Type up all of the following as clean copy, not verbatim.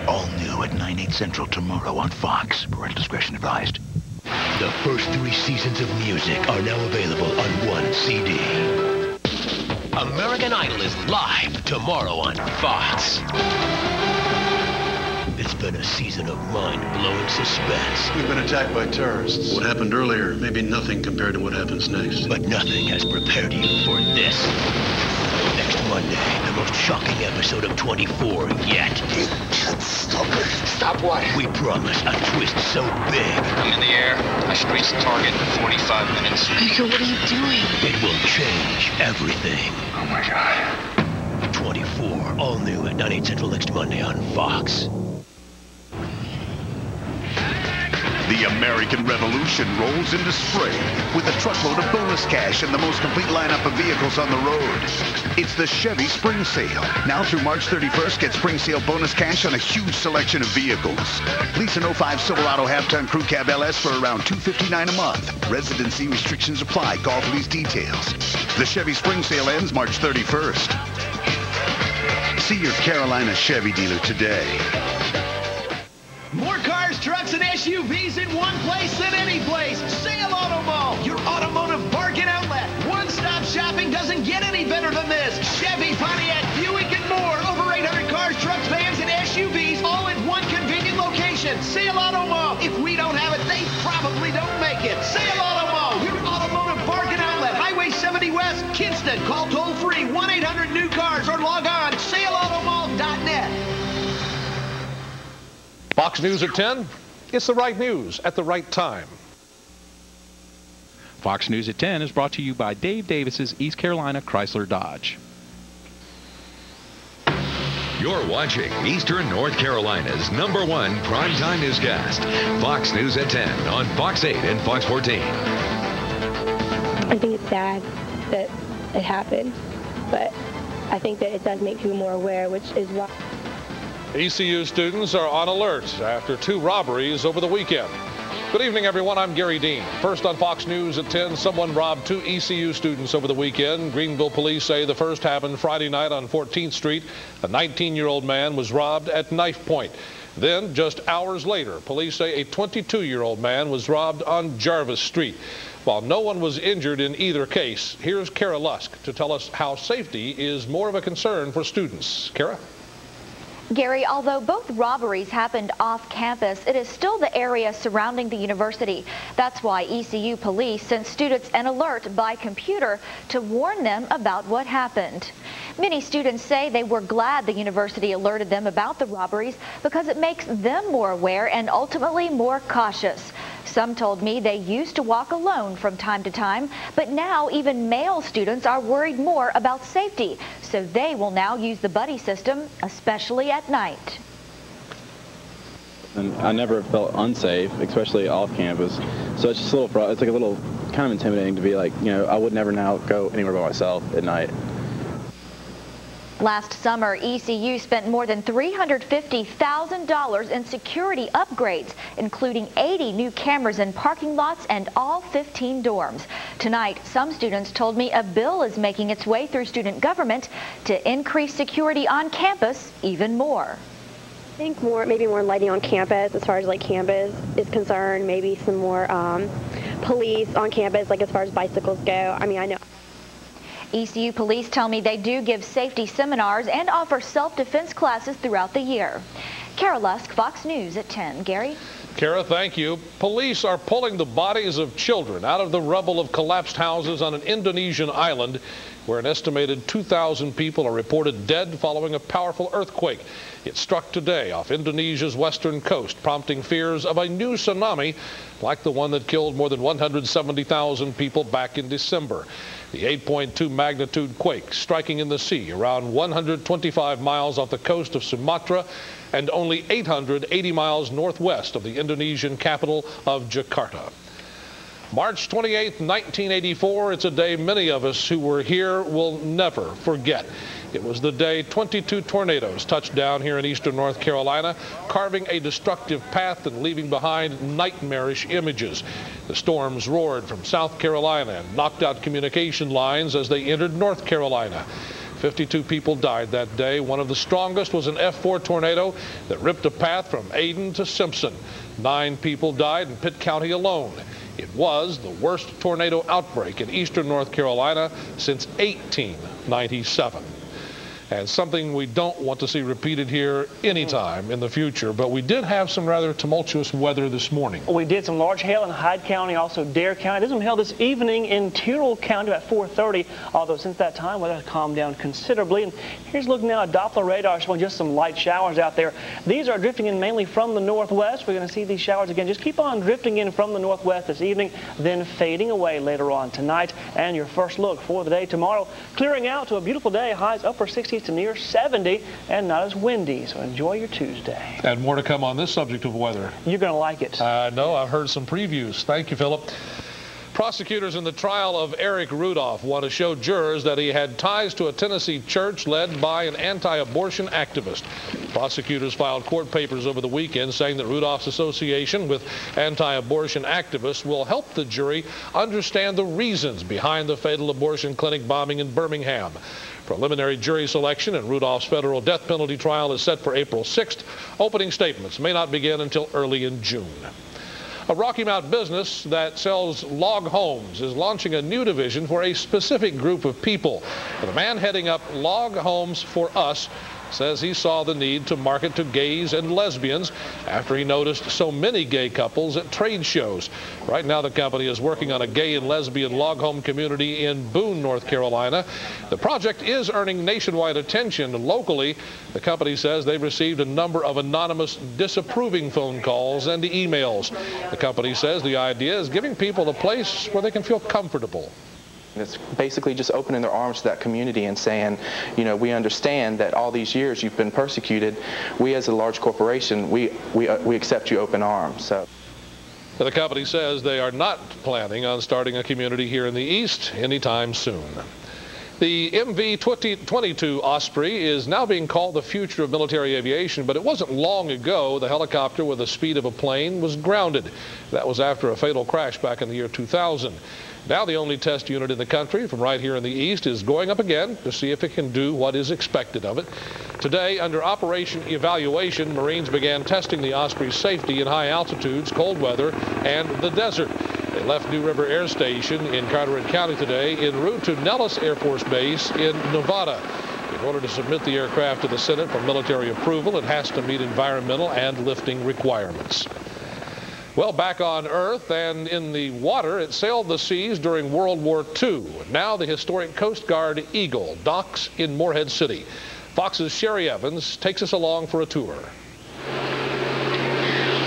All new at 9/8 Central tomorrow on Fox. Parental discretion advised. The first 3 seasons of music are now available on one CD. American Idol is live tomorrow on Fox. It's been a season of mind-blowing suspense. We've been attacked by terrorists. What happened earlier may be nothing compared to what happens next. But nothing has prepared you for this. Next Monday, the most shocking episode of 24 yet. You can't stop it. Stop what? We promise a twist so big. I'm in the air. I should reach the target in 45 minutes. Baker, what are you doing? It will change everything. Oh my God. 24, all new at 9/8 Central next Monday on Fox. The American Revolution rolls into spring with a truckload of bonus cash and the most complete lineup of vehicles on the road. It's the Chevy Spring Sale. Now through March 31st, get Spring Sale bonus cash on a huge selection of vehicles. Lease an 05 Silverado half-ton crew cab LS for around $259 a month. Residency restrictions apply. Call for these details. The Chevy Spring Sale ends March 31st. See your Carolina Chevy dealer today. More cars, trucks, and SUVs in one place than any place. Sale Auto Mall, your automotive bargain outlet. One-stop shopping doesn't get any better than this. Chevy, Pontiac, Buick, and more. Over 800 cars, trucks, vans, and SUVs, all in one convenient location. Sale Auto Mall. If we don't have it, they probably don't make it. Sale Auto Mall, your automotive bargain outlet. Highway 70 West, Kinston. Call toll-free 1-800-NEW-CARS or log on saleautomall.net. Fox News at 10, it's the right news at the right time. Fox News at 10 is brought to you by Dave Davis's East Carolina Chrysler Dodge. You're watching Eastern North Carolina's #1 primetime newscast, Fox News at 10 on Fox 8 and Fox 14. I think it's sad that it happened, but I think that it does make people more aware, which is why. ECU students are on alert after 2 robberies over the weekend. Good evening, everyone. I'm Gary Dean. First on Fox News at 10, someone robbed 2 ECU students over the weekend. Greenville police say the first happened Friday night on 14th Street. A 19-year-old man was robbed at knife point. Then, just hours later, police say a 22-year-old man was robbed on Jarvis Street. While no one was injured in either case, here's Kara Lusk to tell us how safety is more of a concern for students. Kara? Gary, although both robberies happened off campus, it is still the area surrounding the university. That's why ECU police sent students an alert by computer to warn them about what happened. Many students say they were glad the university alerted them about the robberies because it makes them more aware and ultimately more cautious. Some told me they used to walk alone from time to time, but now even male students are worried more about safety, so they will now use the buddy system, especially at night. And I never felt unsafe, especially off campus. So it's just it's like a little kind of intimidating to be like, you know, I would never now go anywhere by myself at night. Last summer, ECU spent more than $350,000 in security upgrades, including 80 new cameras in parking lots and all 15 dorms. Tonight, some students told me a bill is making its way through student government to increase security on campus even more. I think maybe more lighting on campus as far as like campus is concerned, maybe some more police on campus, like as far as bicycles go. I mean, I know. ECU police tell me they do give safety seminars and offer self-defense classes throughout the year. Kara Lusk, Fox News at 10. Gary? Kara, thank you. Police are pulling the bodies of children out of the rubble of collapsed houses on an Indonesian island where an estimated 2,000 people are reported dead following a powerful earthquake. It struck today off Indonesia's western coast, prompting fears of a new tsunami like the one that killed more than 170,000 people back in December. The 8.2 magnitude quake striking in the sea around 125 miles off the coast of Sumatra and only 880 miles northwest of the Indonesian capital of Jakarta. March 28, 1984, it's a day many of us who were here will never forget. It was the day 22 tornadoes touched down here in eastern North Carolina, carving a destructive path and leaving behind nightmarish images. The storms roared from South Carolina and knocked out communication lines as they entered North Carolina. 52 people died that day. One of the strongest was an F4 tornado that ripped a path from Aden to Simpson. 9 people died in Pitt County alone. It was the worst tornado outbreak in eastern North Carolina since 1897. And something we don't want to see repeated here anytime in the future. But we did have some rather tumultuous weather this morning. We did some large hail in Hyde County, also Dare County. There's some hail this evening in Tyrrell County at 4:30. Although since that time, weather has calmed down considerably. And here's a look now at Doppler radar showing just some light showers out there. These are drifting in mainly from the northwest. We're going to see these showers again. Just keep on drifting in from the northwest this evening, then fading away later on tonight. And your first look for the day tomorrow, clearing out to a beautiful day. Highs upper 60s to near 70 and not as windy, so enjoy your Tuesday. And more to come on this subject of weather. You're going to like it. I know. I've heard some previews. Thank you, Philip. Prosecutors in the trial of Eric Rudolph want to show jurors that he had ties to a Tennessee church led by an anti-abortion activist. Prosecutors filed court papers over the weekend saying that Rudolph's association with anti-abortion activists will help the jury understand the reasons behind the fatal abortion clinic bombing in Birmingham. Preliminary jury selection in Rudolph's federal death penalty trial is set for April 6th. Opening statements may not begin until early in June. A Rocky Mount business that sells log homes is launching a new division for a specific group of people. The man heading up Log Homes for Us says he saw the need to market to gays and lesbians after he noticed so many gay couples at trade shows. Right now, the company is working on a gay and lesbian log home community in Boone, North Carolina. The project is earning nationwide attention. Locally, the company says they've received a number of anonymous disapproving phone calls and emails. The company says the idea is giving people a place where they can feel comfortable. It's basically just opening their arms to that community and saying, you know, we understand that all these years you've been persecuted. We as a large corporation, we accept you open arms. So. The company says they are not planning on starting a community here in the East anytime soon. The MV-22 Osprey is now being called the future of military aviation, but it wasn't long ago the helicopter with the speed of a plane was grounded. That was after a fatal crash back in the year 2000. Now the only test unit in the country from right here in the East is going up again to see if it can do what is expected of it. Today, under Operation Evaluation, Marines began testing the Osprey's safety in high altitudes, cold weather, and the desert. They left New River Air Station in Carteret County today en route to Nellis Air Force Base in Nevada. In order to submit the aircraft to the Senate for military approval, it has to meet environmental and lifting requirements. Well, back on Earth and in the water, it sailed the seas during World War II. Now the historic Coast Guard Eagle docks in Morehead City. Fox's Sherry Evans takes us along for a tour.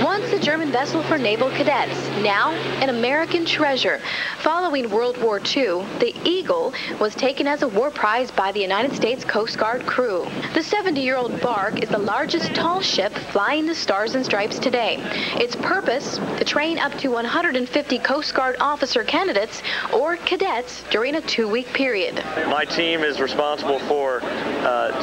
Once a German vessel for naval cadets, now an American treasure. Following World War II, the Eagle was taken as a war prize by the United States Coast Guard crew. The 70-year-old bark is the largest tall ship flying the Stars and Stripes today. Its purpose, to train up to 150 Coast Guard officer candidates or cadets during a 2-week period. My team is responsible for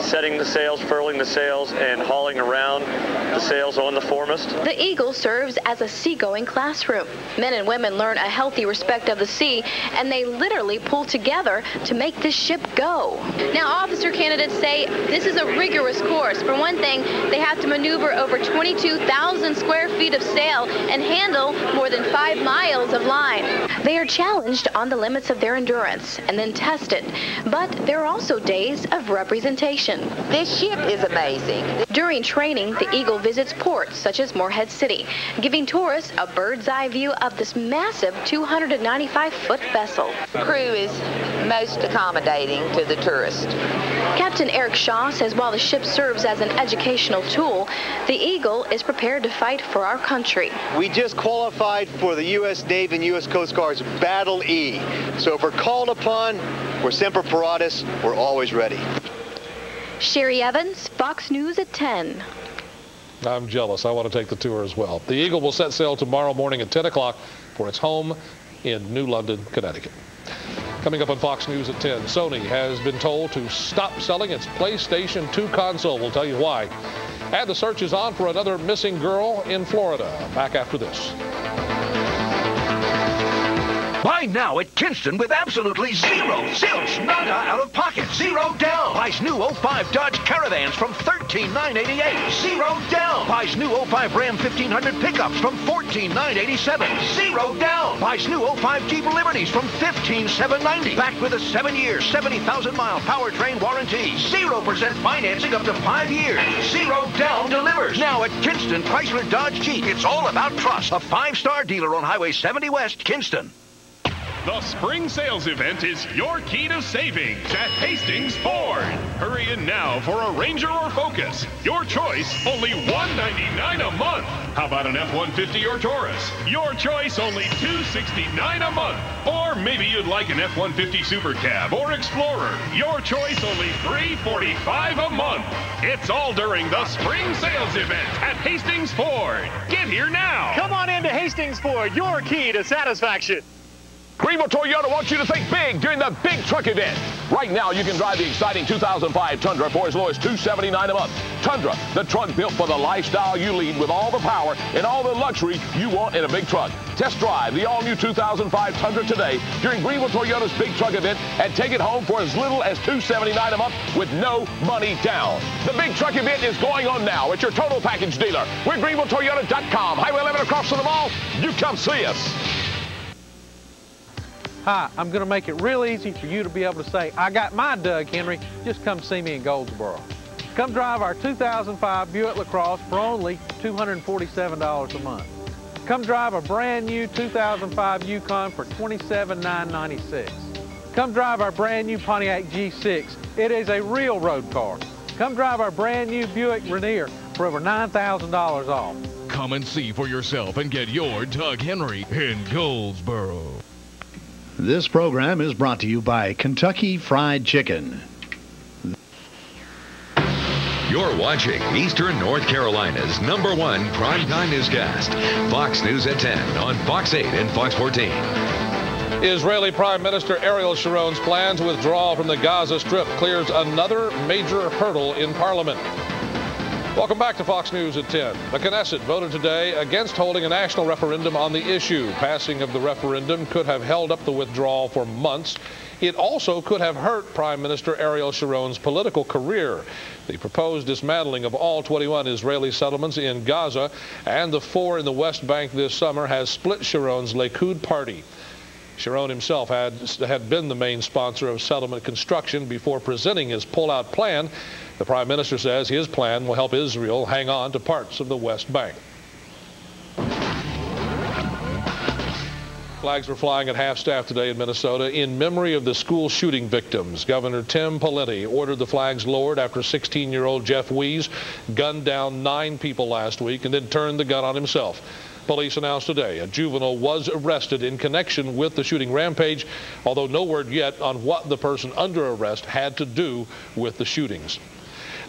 setting the sails, furling the sails, and hauling around the sails on the foremast. The Eagle serves as a seagoing classroom. Men and women learn a healthy respect of the sea, and they literally pull together to make this ship go. Now, officer candidates say this is a rigorous course. For one thing, they have to maneuver over 22,000 square feet of sail and handle more than 5 miles of line. They are challenged on the limits of their endurance and then tested. But there are also days of representation. This ship is amazing. During training, the Eagle visits ports such as Morehead City, giving tourists a bird's eye view of this massive 295-foot vessel. The crew is most accommodating to the tourist. Captain Eric Shaw says while the ship serves as an educational tool, the Eagle is prepared to fight for our country. We just qualified for the U.S. Navy and U.S. Coast Guard's Battle E. So if we're called upon, we're Semper Paratus, we're always ready. Sherry Evans, Fox News at 10. I'm jealous. I want to take the tour as well. The Eagle will set sail tomorrow morning at 10 o'clock for its home in New London, Connecticut. Coming up on Fox News at 10, Sony has been told to stop selling its PlayStation 2 console. We'll tell you why. And the search is on for another missing girl in Florida. Back after this. Buy now at Kinston with absolutely zero, zilch, nada out of pocket. Zero down. Buys new 05 Dodge Caravans from $13,988. Zero down. Buys new 05 Ram 1500 pickups from $14,987. Zero down. Buys new 05 Jeep Liberties from $15,790. Backed with a 7-year, 70,000-mile powertrain warranty. 0% financing up to 5 years. Zero down delivers. Now at Kinston Chrysler Dodge Jeep. It's all about trust. A 5-star dealer on Highway 70 West, Kinston. The spring sales event is your key to savings at Hastings Ford. Hurry in now for a Ranger or Focus. Your choice, only $199 a month. How about an F-150 or Taurus? Your choice, only $269 a month. Or maybe you'd like an F-150 Super Cab or Explorer. Your choice, only $345 a month. It's all during the spring sales event at Hastings Ford. Get here now. Come on into Hastings Ford, your key to satisfaction. Greenville Toyota wants you to think big during the big truck event. Right now, you can drive the exciting 2005 Tundra for as low as $279 a month. Tundra, the truck built for the lifestyle you lead with all the power and all the luxury you want in a big truck. Test drive the all-new 2005 Tundra today during Greenville Toyota's big truck event and take it home for as little as $279 a month with no money down. The big truck event is going on now at your Total Package dealer. We're GreenvilleToyota.com. Highway 11 across from the mall. You come see us. Hi, I'm going to make it real easy for you to be able to say, I got my Doug Henry. Just come see me in Goldsboro. Come drive our 2005 Buick LaCrosse for only $247 a month. Come drive a brand new 2005 Yukon for $27,996. Come drive our brand new Pontiac G6. It is a real road car. Come drive our brand new Buick Rainier for over $9,000 off. Come and see for yourself and get your Doug Henry in Goldsboro. This program is brought to you by Kentucky Fried Chicken. You're watching Eastern North Carolina's #1 primetime newscast, Fox News at 10 on Fox 8 and Fox 14. Israeli Prime Minister Ariel Sharon's plan to withdraw from the Gaza Strip clears another major hurdle in Parliament. Welcome back to Fox News at 10. The Knesset voted today against holding a national referendum on the issue. Passing of the referendum could have held up the withdrawal for months. It also could have hurt Prime Minister Ariel Sharon's political career. The proposed dismantling of all 21 Israeli settlements in Gaza and the 4 in the West Bank this summer has split Sharon's Likud party. Sharon himself had been the main sponsor of settlement construction before presenting his pullout plan. The Prime Minister says his plan will help Israel hang on to parts of the West Bank. Flags were flying at half-staff today in Minnesota in memory of the school shooting victims. Governor Tim Pawlenty ordered the flags lowered after 16-year-old Jeff Wiese gunned down 9 people last week and then turned the gun on himself. Police announced today a juvenile was arrested in connection with the shooting rampage, although no word yet on what the person under arrest had to do with the shootings.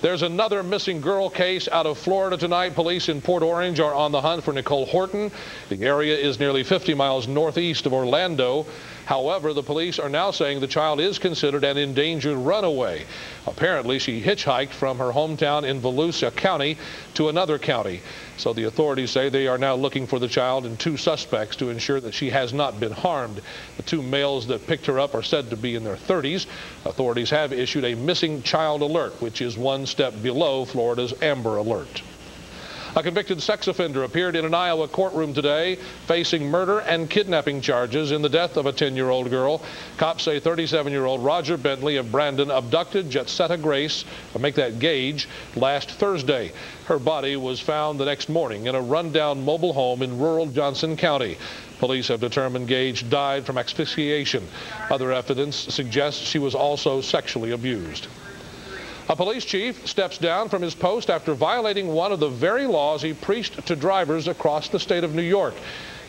There's another missing girl case out of Florida tonight. Police in Port Orange are on the hunt for Nicole Horton. The area is nearly 50 miles northeast of Orlando. However, the police are now saying the child is considered an endangered runaway. Apparently, she hitchhiked from her hometown in Volusia County to another county. So the authorities say they are now looking for the child and 2 suspects to ensure that she has not been harmed. The 2 males that picked her up are said to be in their 30s. Authorities have issued a missing child alert, which is 1 step below Florida's Amber Alert. A convicted sex offender appeared in an Iowa courtroom today, facing murder and kidnapping charges in the death of a 10-year-old girl. Cops say 37-year-old Roger Bentley of Brandon abducted Jetsetta Grace, make that Gage, last Thursday. Her body was found the next morning in a rundown mobile home in rural Johnson County. Police have determined Gage died from asphyxiation. Other evidence suggests she was also sexually abused. A police chief steps down from his post after violating one of the very laws he preached to drivers across the state of New York.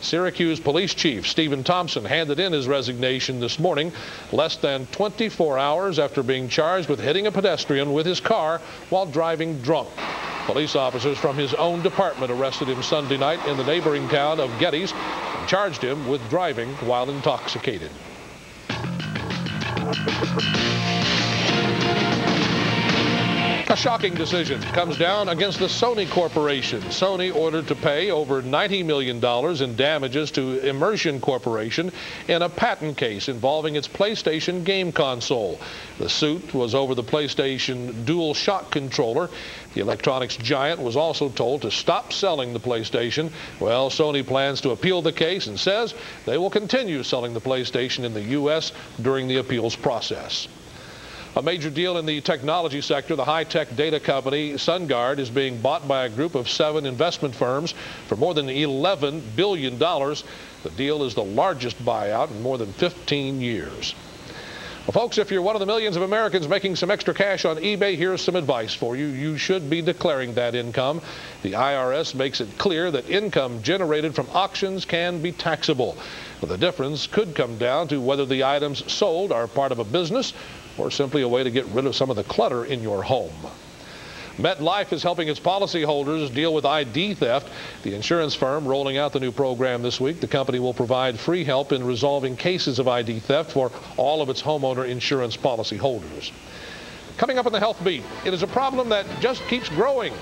Syracuse Police Chief Stephen Thompson handed in his resignation this morning, less than 24 hours after being charged with hitting a pedestrian with his car while driving drunk. Police officers from his own department arrested him Sunday night in the neighboring town of Gettys and charged him with driving while intoxicated. A shocking decision comes down against the Sony Corporation. Sony ordered to pay over $90 million in damages to Immersion Corporation in a patent case involving its PlayStation game console. The suit was over the PlayStation Dual Shock controller. The electronics giant was also told to stop selling the PlayStation. Well, Sony plans to appeal the case and says they will continue selling the PlayStation in the U.S. during the appeals process. A major deal in the technology sector, the high-tech data company SunGard is being bought by a group of 7 investment firms for more than $11 billion. The deal is the largest buyout in more than 15 years. Well, folks, if you're one of the millions of Americans making some extra cash on eBay, here's some advice for you. You should be declaring that income. The IRS makes it clear that income generated from auctions can be taxable. The difference could come down to whether the items sold are part of a business or simply a way to get rid of some of the clutter in your home. MetLife is helping its policyholders deal with ID theft. The insurance firm rolling out the new program this week. The company will provide free help in resolving cases of ID theft for all of its homeowner insurance policyholders. Coming up in the Health Beat, it is a problem that just keeps growing,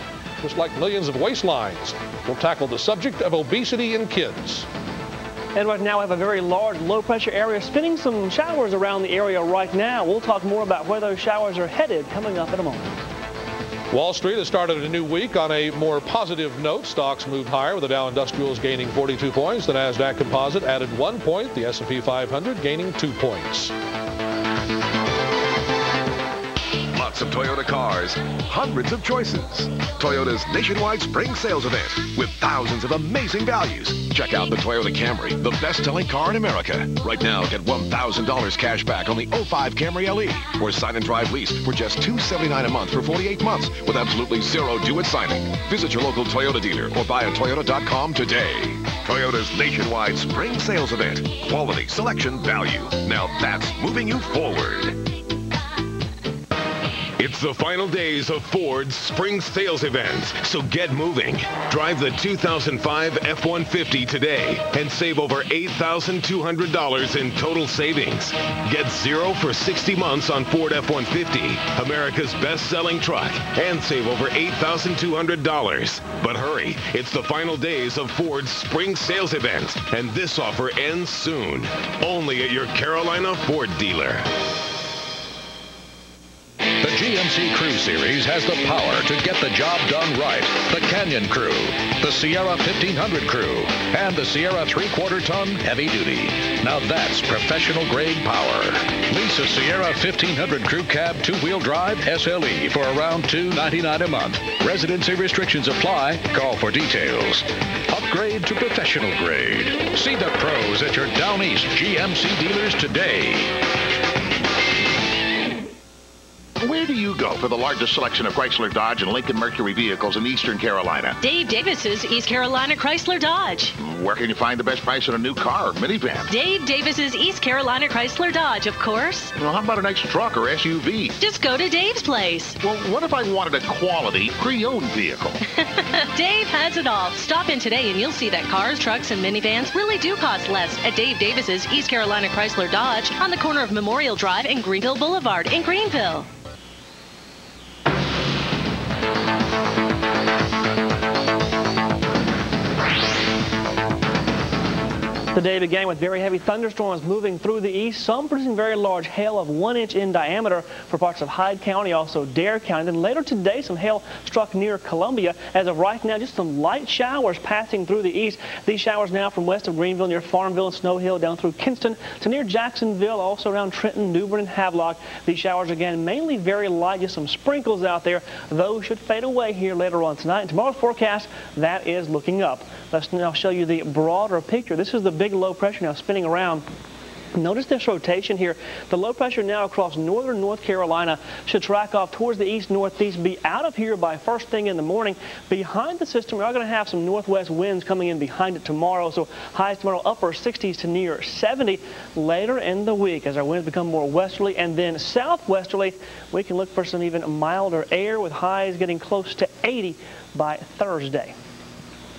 just like millions of waistlines. We'll tackle the subject of obesity in kids. And right now we have a very large low-pressure area spinning some showers around the area right now. We'll talk more about where those showers are headed coming up in a moment. Wall Street has started a new week on a more positive note. Stocks moved higher with the Dow Industrials gaining 42 points. The NASDAQ Composite added 1 point. The S&P 500 gaining 2 points. Lots of Toyota cars, hundreds of choices. Toyota's nationwide spring sales event with thousands of amazing values. Check out the Toyota Camry, the best-selling car in America. Right now, get $1,000 cash back on the 05 Camry LE or sign and drive lease for just $279 a month for 48 months with absolutely zero due at signing. Visit your local Toyota dealer or buy at Toyota.com today. Toyota's nationwide spring sales event. Quality, selection, value. Now that's moving you forward. It's the final days of Ford's spring sales events, so get moving. Drive the 2005 F-150 today and save over $8,200 in total savings. Get 0 for 60 months on Ford F-150, America's best-selling truck, and save over $8,200. But hurry, it's the final days of Ford's spring sales event, and this offer ends soon. Only at your Carolina Ford dealer. The GMC Crew Series has the power to get the job done right. The Canyon Crew, the Sierra 1500 Crew, and the Sierra 3/4 ton heavy duty. Now that's professional grade power. Lease a Sierra 1500 Crew Cab 2-wheel drive SLE for around $299 a month. Residency restrictions apply. Call for details. Upgrade to professional grade. See the pros at your Down East GMC dealers today. Where do you go for the largest selection of Chrysler, Dodge, and Lincoln Mercury vehicles in Eastern Carolina? Dave Davis's East Carolina Chrysler Dodge. Where can you find the best price on a new car or minivan? Dave Davis's East Carolina Chrysler Dodge, of course. Well, how about a nice truck or SUV? Just go to Dave's place. Well, what if I wanted a quality pre-owned vehicle? Dave has it all. Stop in today and you'll see that cars, trucks, and minivans really do cost less at Dave Davis's East Carolina Chrysler Dodge on the corner of Memorial Drive and Greenville Boulevard in Greenville. The day began with very heavy thunderstorms moving through the east, some producing very large hail of 1 inch in diameter for parts of Hyde County, also Dare County. Then later today, some hail struck near Columbia. As of right now, just some light showers passing through the east. These showers now from west of Greenville near Farmville and Snow Hill down through Kinston to near Jacksonville, also around Trenton, New Bern, and Havelock. These showers again mainly very light, just some sprinkles out there. Those should fade away here later on tonight. And tomorrow's forecast, that is looking up. Let's now show you the broader picture. This is the big low pressure now spinning around. Notice this rotation here. The low pressure now across northern North Carolina should track off towards the east-northeast, be out of here by first thing in the morning. Behind the system, we are going to have some northwest winds coming in behind it tomorrow, so highs tomorrow upper 60s to near 70 later in the week. As our winds become more westerly and then southwesterly, we can look for some even milder air with highs getting close to 80 by Thursday.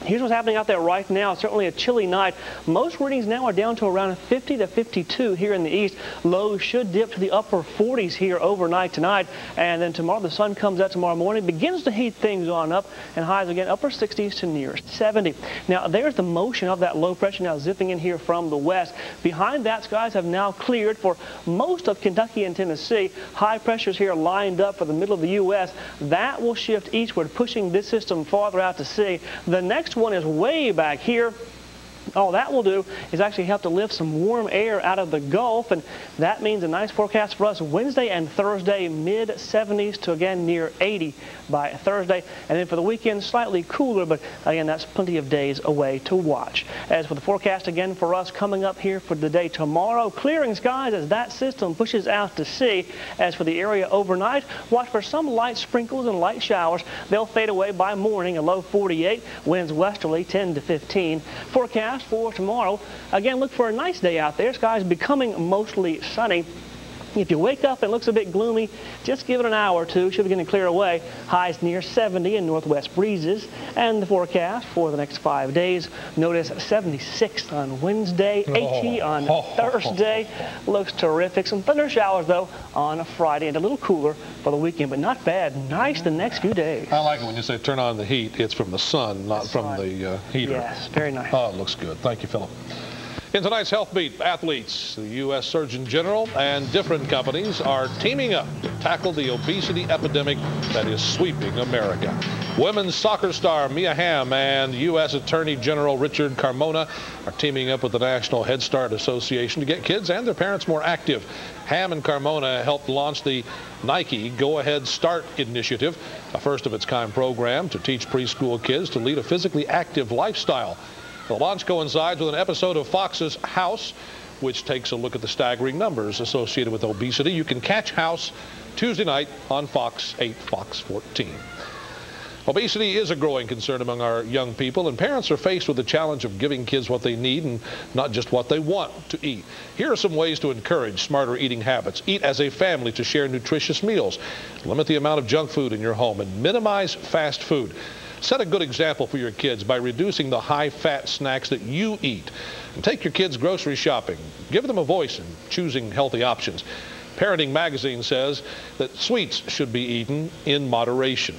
Here's what's happening out there right now. Certainly a chilly night. Most readings now are down to around 50 to 52 here in the east. Lows should dip to the upper 40s here overnight tonight. And then tomorrow the sun comes out tomorrow morning, begins to heat things on up, and highs again upper 60s to near 70. Now there's the motion of that low pressure now zipping in here from the west. Behind that, skies have now cleared for most of Kentucky and Tennessee. High pressures here lined up for the middle of the U.S. That will shift eastward, pushing this system farther out to sea. The next one is way back here. All that will do is actually help to lift some warm air out of the Gulf, and that means a nice forecast for us Wednesday and Thursday, mid-70s to again near 80 by Thursday. And then for the weekend, slightly cooler, but again, that's plenty of days away to watch. As for the forecast again for us coming up here for the day tomorrow, clearing skies as that system pushes out to sea. As for the area overnight, watch for some light sprinkles and light showers. They'll fade away by morning, a low 48, winds westerly 10 to 15. Forecast for tomorrow, again, look for a nice day out there. Skies becoming mostly sunny. If you wake up and it looks a bit gloomy, just give it an hour or two. Should begin to clear away. Highs near 70 in northwest breezes. And the forecast for the next 5 days, notice 76 on Wednesday, 80 on Thursday. Looks terrific. Some thunder showers, though, on Friday, and a little cooler for the weekend, but not bad. Nice the next few days. I like it when you say turn on the heat. It's from the sun, not from the heater. Yes, very nice. Oh, it looks good. Thank you, Philip. In tonight's Health Beat, athletes, the U.S. Surgeon General, and different companies are teaming up to tackle the obesity epidemic that is sweeping America. Women's soccer star Mia Hamm and U.S. Attorney General Richard Carmona are teaming up with the National Head Start Association to get kids and their parents more active. Hamm and Carmona helped launch the Nike Go Ahead Start initiative, a first-of-its-kind program to teach preschool kids to lead a physically active lifestyle. The launch coincides with an episode of Fox's House, which takes a look at the staggering numbers associated with obesity. You can catch House Tuesday night on Fox 8, Fox 14. Obesity is a growing concern among our young people, and parents are faced with the challenge of giving kids what they need and not just what they want to eat. Here are some ways to encourage smarter eating habits. Eat as a family to share nutritious meals. Limit the amount of junk food in your home and minimize fast food. Set a good example for your kids by reducing the high-fat snacks that you eat. And take your kids grocery shopping. Give them a voice in choosing healthy options. Parenting Magazine says that sweets should be eaten in moderation.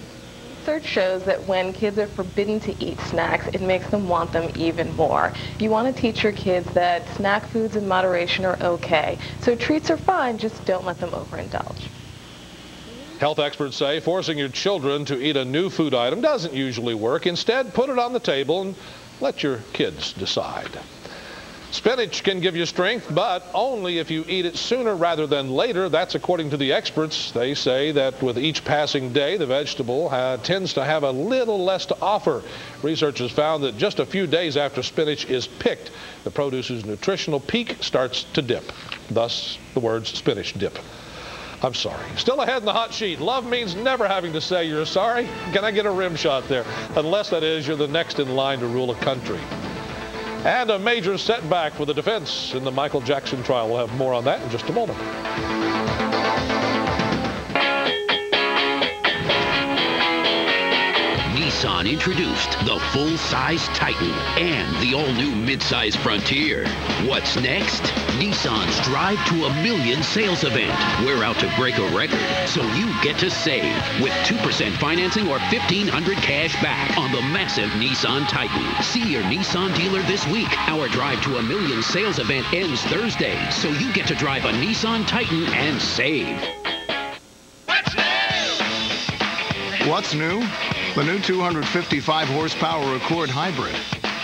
Research shows that when kids are forbidden to eat snacks, it makes them want them even more. You want to teach your kids that snack foods in moderation are okay. So treats are fine, just don't let them overindulge. Health experts say forcing your children to eat a new food item doesn't usually work. Instead, put it on the table and let your kids decide. Spinach can give you strength, but only if you eat it sooner rather than later. That's according to the experts. They say that with each passing day, the vegetable tends to have a little less to offer. Researchers found that just a few days after spinach is picked, the produce's nutritional peak starts to dip. Thus, the words spinach dip. I'm sorry. Still ahead in the hot sheet. Love means never having to say you're sorry. Can I get a rim shot there? Unless, that is, you're the next in line to rule a country. And a major setback for the defense in the Michael Jackson trial. We'll have more on that in just a moment. Nissan introduced the full-size Titan and the all-new mid-size Frontier. What's next? Nissan's Drive to $1 Million sales event. We're out to break a record, so you get to save with 2% financing or $1,500 cash back on the massive Nissan Titan. See your Nissan dealer this week. Our Drive to $1 Million sales event ends Thursday, so you get to drive a Nissan Titan and save. What's new? The new 255 horsepower Accord Hybrid.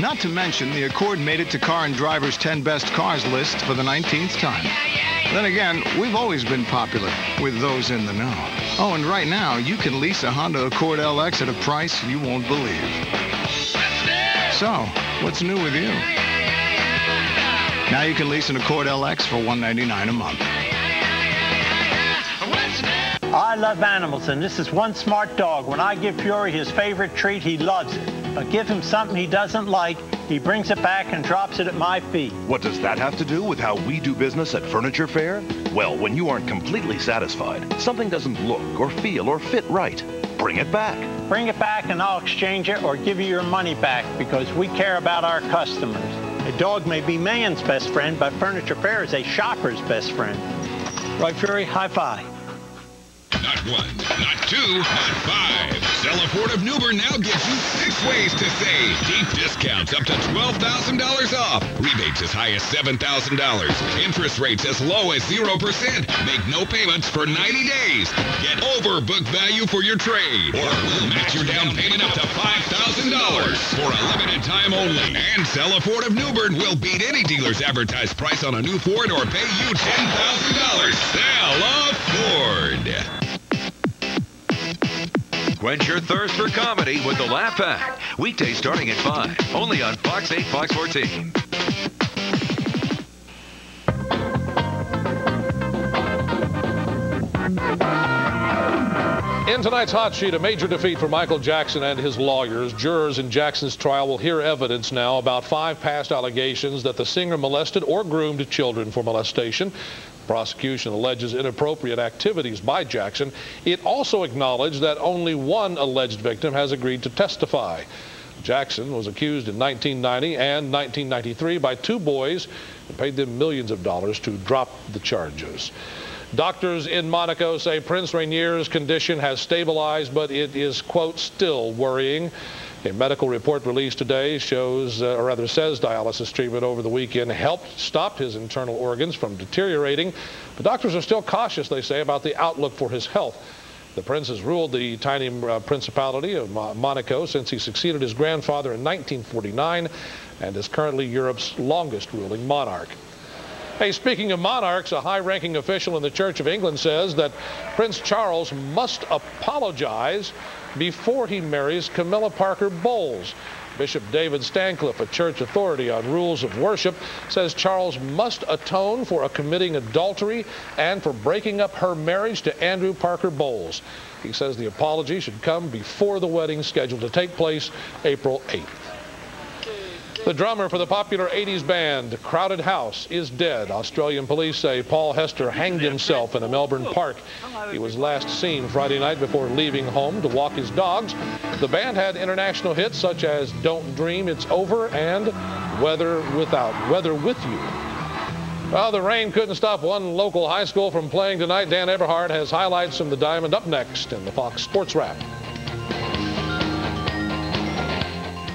Not to mention, the Accord made it to Car and Driver's 10 Best Cars list for the 19th time. Then again, we've always been popular with those in the know. Oh, and right now, you can lease a Honda Accord LX at a price you won't believe. So, what's new with you? Now you can lease an Accord LX for $199 a month. I love animals, and this is one smart dog. When I give Fury his favorite treat, he loves it. But give him something he doesn't like, he brings it back and drops it at my feet. What does that have to do with how we do business at Furniture Fair? Well, when you aren't completely satisfied, something doesn't look or feel or fit right, bring it back. Bring it back and I'll exchange it or give you your money back because we care about our customers. A dog may be man's best friend, but Furniture Fair is a shopper's best friend. Roy Fury, high five. Not one, not two, not five. Sell a Ford of New Bern now gives you 6 ways to save. Deep discounts up to $12,000 off. Rebates as high as $7,000. Interest rates as low as 0%. Make no payments for 90 days. Get over book value for your trade. Or we'll match your down payment up to $5,000 for a limited time only. And Sell a Ford of New Bern will beat any dealer's advertised price on a new Ford or pay you $10,000. Sell a Ford. Quench your thirst for comedy with the Laugh Pack. Weekdays starting at 5. Only on Fox 8, Fox 14. In tonight's hot sheet, a major defeat for Michael Jackson and his lawyers. Jurors in Jackson's trial will hear evidence now about 5 past allegations that the singer molested or groomed children for molestation. The prosecution alleges inappropriate activities by Jackson. It also acknowledged that only one alleged victim has agreed to testify. Jackson was accused in 1990 and 1993 by 2 boys and paid them millions of dollars to drop the charges. Doctors in Monaco say Prince Rainier's condition has stabilized, but it is, quote, still worrying. A medical report released today shows, or rather says, dialysis treatment over the weekend helped stop his internal organs from deteriorating. But doctors are still cautious, they say, about the outlook for his health. The prince has ruled the tiny principality of Monaco since he succeeded his grandfather in 1949 and is currently Europe's longest ruling monarch. Hey, speaking of monarchs, a high-ranking official in the Church of England says that Prince Charles must apologize before he marries Camilla Parker Bowles. Bishop David Stancliffe, a church authority on rules of worship, says Charles must atone for committing adultery and for breaking up her marriage to Andrew Parker Bowles. He says the apology should come before the wedding scheduled to take place April 8th. The drummer for the popular 80s band Crowded House is dead. Australian police say Paul Hester hanged himself in a Melbourne park. He was last seen Friday night before leaving home to walk his dogs. The band had international hits such as Don't Dream It's Over and Weather With You. Well, the rain couldn't stop one local high school from playing tonight. Dan Eberhard has highlights from the Diamond up next in the Fox Sports Wrap.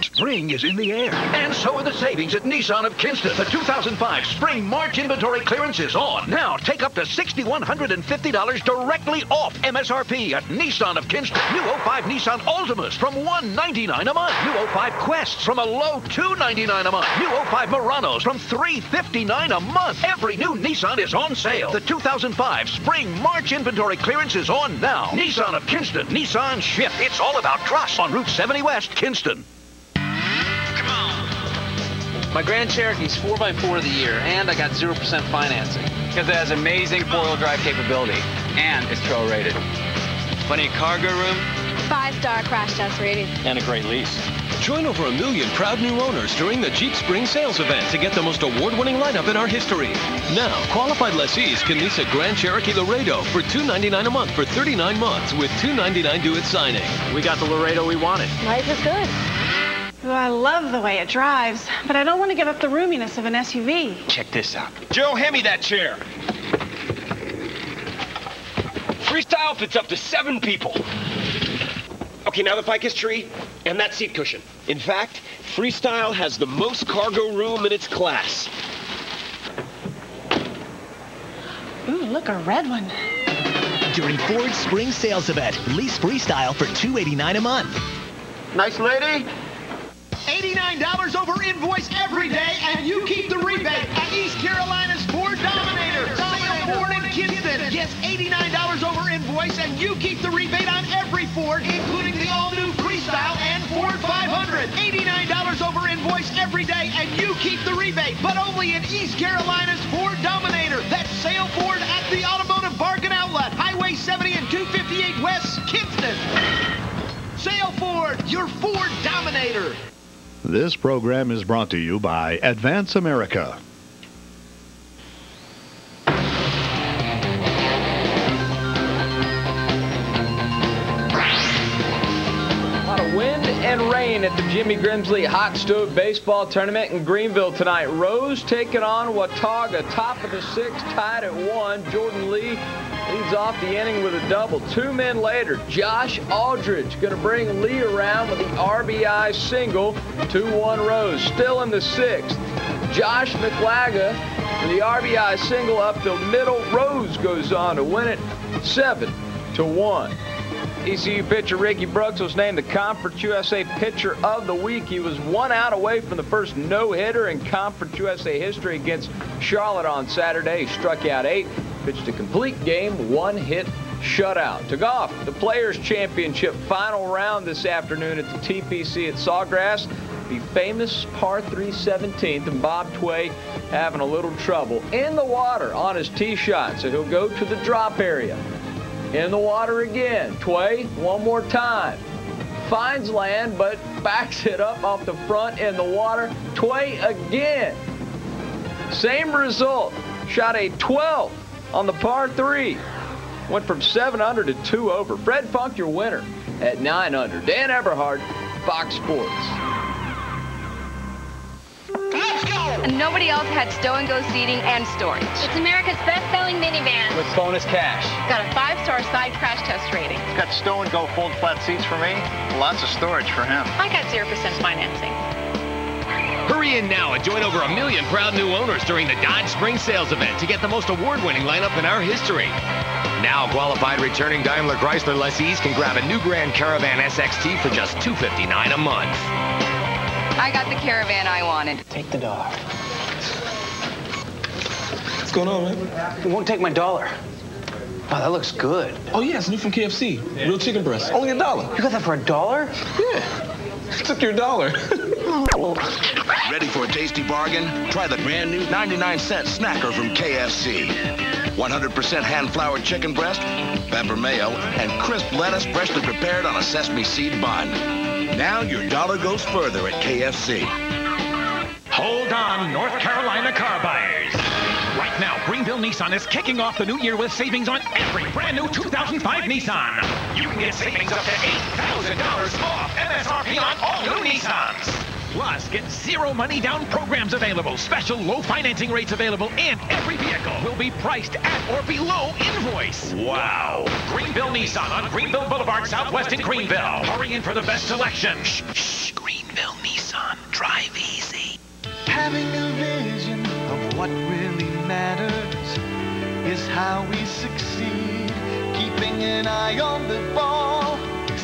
Spring is in the air, and so are the savings at Nissan of Kinston. The 2005 Spring March inventory clearance is on. Now, take up to $6,150 directly off MSRP at Nissan of Kinston. New 05 Nissan Altimas from $199 a month. New 05 Quests from a low $299 a month. New 05 Muranos from $359 a month. Every new Nissan is on sale. The 2005 Spring March inventory clearance is on now. Nissan of Kinston. Nissan Shift. It's all about trust on Route 70 West, Kinston. My Grand Cherokee's 4x4 of the year, and I got 0% financing. Because it has amazing four-wheel drive capability, and it's trail rated. Plenty of cargo room. 5-star crash test rating. And a great lease. Join over 1 million proud new owners during the Jeep Spring Sales Event to get the most award-winning lineup in our history. Now, qualified lessees can lease a Grand Cherokee Laredo for $299 a month for 39 months with $299 due at signing. We got the Laredo we wanted. Life is good. Well, I love the way it drives, but I don't want to give up the roominess of an SUV. Check this out. Joe, hand me that chair. Freestyle fits up to 7 people. Okay, now the ficus tree and that seat cushion. In fact, Freestyle has the most cargo room in its class. Ooh, look, a red one. During Ford's Spring Sales Event, lease Freestyle for $289 a month. Nice lady. $89 over invoice every day, and you keep the rebate at East Carolina's Ford Dominator. Sale Ford in Kinston. Yes, $89 over invoice, and you keep the rebate on every Ford, including the all-new Freestyle and Ford 500. $89 over invoice every day, and you keep the rebate, but only in East Carolina's Ford Dominator. That's Sale Ford at the Automotive Bargain Outlet, Highway 70 and 258 West, Kinston. Sale Ford, your Ford Dominator. This program is brought to you by Advance America. rain at the Jimmy Grimsley Hot Stove Baseball Tournament in Greenville tonight. Rose taking on Watauga. Top of the 6th, tied at 1. Jordan Lee leads off the inning with a double. 2 men later, Josh Aldridge going to bring Lee around with the RBI single. 2-1 Rose. Still in the 6th. Josh McLaga with the RBI single up the middle. Rose goes on to win it 7-1. ECU pitcher Ricky Brooks was named the Conference USA Pitcher of the Week. He was 1 out away from the first no-hitter in Conference USA history against Charlotte on Saturday. He struck out 8, pitched a complete game, 1-hit shutout. To golf, the Players Championship final round this afternoon at the TPC at Sawgrass. The famous par 3 17th, and Bob Tway having a little trouble in the water on his tee shot, so he'll go to the drop area. In the water again. Tway, one more time. Finds land, but backs it up off the front in the water. Tway again. Same result. Shot a 12 on the par 3. Went from 7 under to 2 over. Fred Funk, your winner at 9 under. Dan Eberhard, Fox Sports. Let's go! And nobody else had stow-and-go seating and storage. It's America's best-selling minivan. With bonus cash. Got a 5-star side crash test rating. It's got stow-and-go fold flat seats for me. Lots of storage for him. I got 0% financing. Hurry in now and join over 1 million proud new owners during the Dodge Spring Sales Event to get the most award-winning lineup in our history. Now, qualified returning Daimler Chrysler lessees can grab a new Grand Caravan SXT for just $259 a month. I got the Caravan I wanted. Take the dollar. What's going on, man? It won't take my dollar. Wow, that looks good. Oh, yeah, it's new from KFC. Real chicken breast. Only $1. You got that for $1? Yeah. Took your dollar. Ready for a tasty bargain? Try the brand new 99-cent snacker from KFC. 100% hand-floured chicken breast, pepper mayo, and crisp lettuce freshly prepared on a sesame seed bun. Now your dollar goes further at KFC. Hold on, North Carolina car buyers. Right now, Greenville Nissan is kicking off the new year with savings on every brand new 2005 Nissan. You can get savings up to $8,000 off MSRP on all new Nissans. Plus, get zero money down programs available, special low financing rates available, and every vehicle will be priced at or below invoice. Wow. Greenville Nissan on Greenville Boulevard, Southwest in Greenville. Hurry in for the best selection. Shh, shh. Greenville Nissan. Drive easy. Having a vision of what really matters is how we succeed. Keeping an eye on the ball,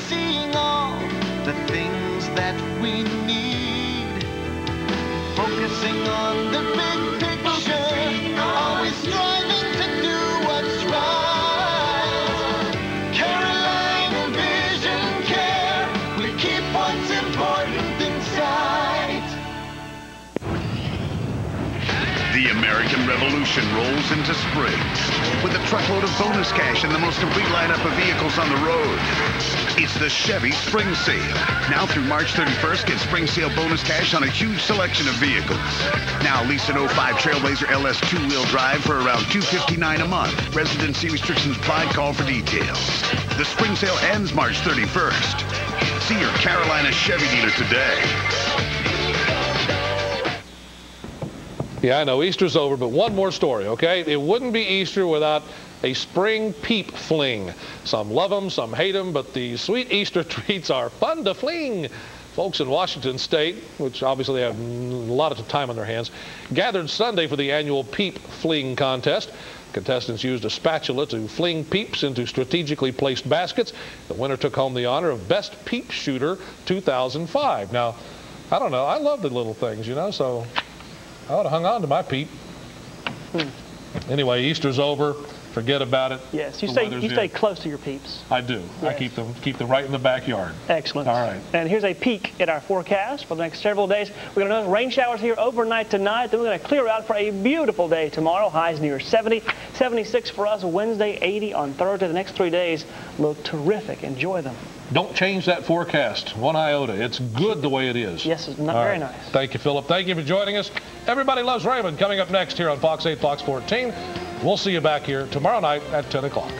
seeing all the things that we need. Focusing on the big picture, always striving to do what's right. Carolina Vision Care, we keep what's important in sight. The American Revolution rolls into spring with a truckload of bonus cash and the most complete lineup of vehicles on the road. It's the Chevy Spring Sale. Now through March 31st, get Spring Sale bonus cash on a huge selection of vehicles. Now lease an 05 Trailblazer LS 2-wheel drive for around $259 a month. Residency restrictions apply. Call for details. The Spring Sale ends March 31st. See your Carolina Chevy dealer today. Yeah, I know Easter's over, but one more story, okay? It wouldn't be Easter without a spring peep fling. Some love them, some hate them, but the sweet Easter treats are fun to fling. Folks in Washington State, which obviously have a lot of time on their hands, gathered Sunday for the annual peep fling contest. Contestants used a spatula to fling peeps into strategically placed baskets. The winner took home the honor of Best Peep Shooter 2005. Now, I don't know, I love the little things, you know, so I would have hung on to my peep. Anyway, Easter's over. Forget about it. Yes, you stay close to your peeps. I do. Yes. I keep them right in the backyard. Excellent. All right. And here's a peek at our forecast for the next several days. We're going to have rain showers here overnight tonight. Then we're going to clear out for a beautiful day tomorrow. Highs near 70, 76 for us Wednesday, 80 on Thursday. The next 3 days look terrific. Enjoy them. Don't change that forecast one iota. It's good the way it is. Yes, it's very nice. Thank you, Philip. Thank you for joining us. Everybody Loves Raymond coming up next here on Fox 8, Fox 14. We'll see you back here tomorrow night at 10 o'clock.